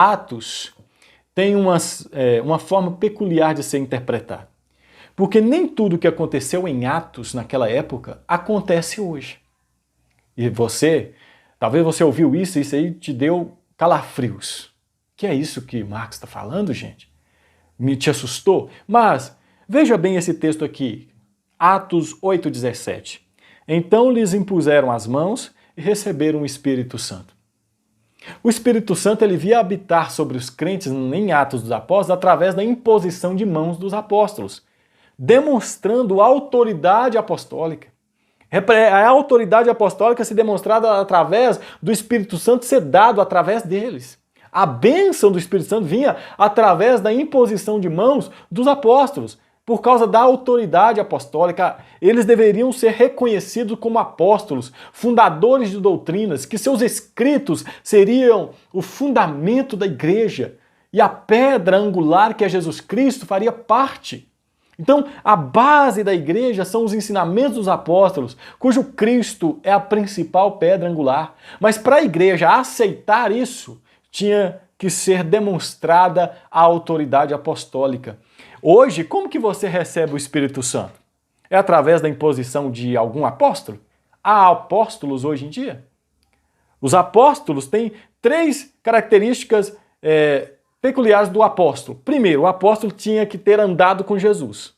Atos tem uma forma peculiar de ser interpretado. Porque nem tudo que aconteceu em Atos naquela época acontece hoje. E talvez você ouviu isso e isso aí te deu calafrios. Que é isso que Marcos está falando, gente? Te assustou? Mas veja bem esse texto aqui, Atos 8,17. Então lhes impuseram as mãos e receberam o Espírito Santo. O Espírito Santo ele via habitar sobre os crentes em Atos dos Apóstolos através da imposição de mãos dos apóstolos, demonstrando autoridade apostólica. A autoridade apostólica se demonstrada através do Espírito Santo ser dado através deles. A bênção do Espírito Santo vinha através da imposição de mãos dos apóstolos. Por causa da autoridade apostólica, eles deveriam ser reconhecidos como apóstolos, fundadores de doutrinas, que seus escritos seriam o fundamento da igreja e a pedra angular que é Jesus Cristo faria parte. Então, a base da igreja são os ensinamentos dos apóstolos, cujo Cristo é a principal pedra angular. Mas para a igreja aceitar isso, tinha que ser demonstrada a autoridade apostólica. Hoje, como que você recebe o Espírito Santo? É através da imposição de algum apóstolo? Há apóstolos hoje em dia? Os apóstolos têm 3 características peculiares do apóstolo. Primeiro, o apóstolo tinha que ter andado com Jesus,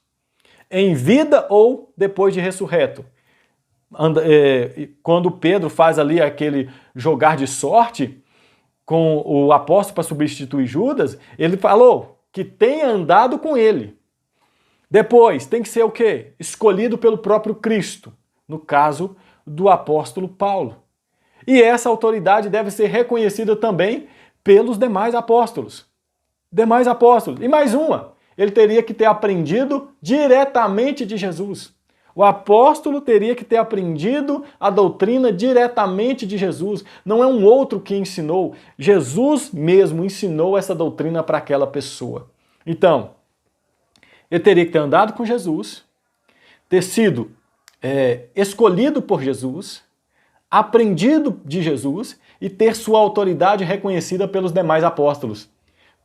em vida ou depois de ressurreto. Quando Pedro faz ali aquele jogar de sorte com o apóstolo para substituir Judas, ele falou que tenha andado com ele. Depois, tem que ser o quê? Escolhido pelo próprio Cristo, no caso do apóstolo Paulo. E essa autoridade deve ser reconhecida também pelos demais apóstolos. E mais uma, ele teria que ter aprendido diretamente de Jesus. O apóstolo teria que ter aprendido a doutrina diretamente de Jesus. Não é um outro que ensinou. Jesus mesmo ensinou essa doutrina para aquela pessoa. Então, ele teria que ter andado com Jesus, ter sido escolhido por Jesus, aprendido de Jesus e ter sua autoridade reconhecida pelos demais apóstolos.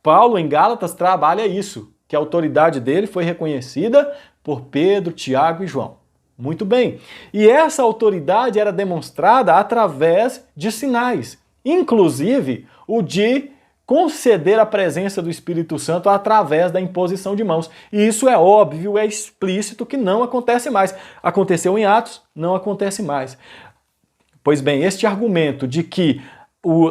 Paulo, em Gálatas, trabalha isso, que a autoridade dele foi reconhecida por Pedro, Tiago e João. Muito bem. E essa autoridade era demonstrada através de sinais, inclusive o de conceder a presença do Espírito Santo através da imposição de mãos. E isso é óbvio, é explícito que não acontece mais. Aconteceu em Atos, não acontece mais. Pois bem, este argumento de que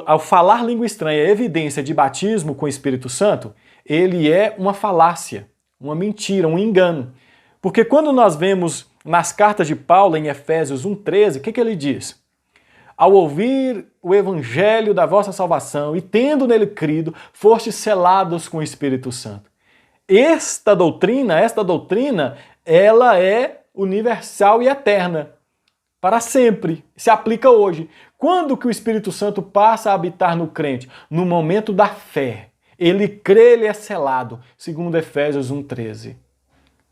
ao falar língua estranha é evidência de batismo com o Espírito Santo, ele é uma falácia, uma mentira, um engano. Porque quando nós vemos nas cartas de Paulo, em Efésios 1,13, o que ele diz? Ao ouvir o evangelho da vossa salvação e tendo nele crido, fostes selados com o Espírito Santo. Esta doutrina, ela é universal e eterna, para sempre, se aplica hoje. Quando que o Espírito Santo passa a habitar no crente? No momento da fé. Ele crê, ele é selado, segundo Efésios 1,13.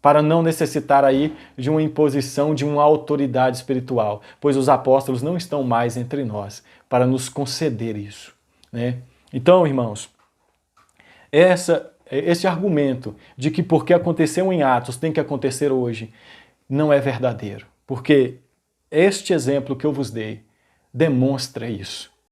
Para não necessitar aí de uma imposição de uma autoridade espiritual, pois os apóstolos não estão mais entre nós para nos conceder isso, né? Então, irmãos, esse argumento de que porque aconteceu em Atos tem que acontecer hoje, não é verdadeiro, porque este exemplo que eu vos dei demonstra isso.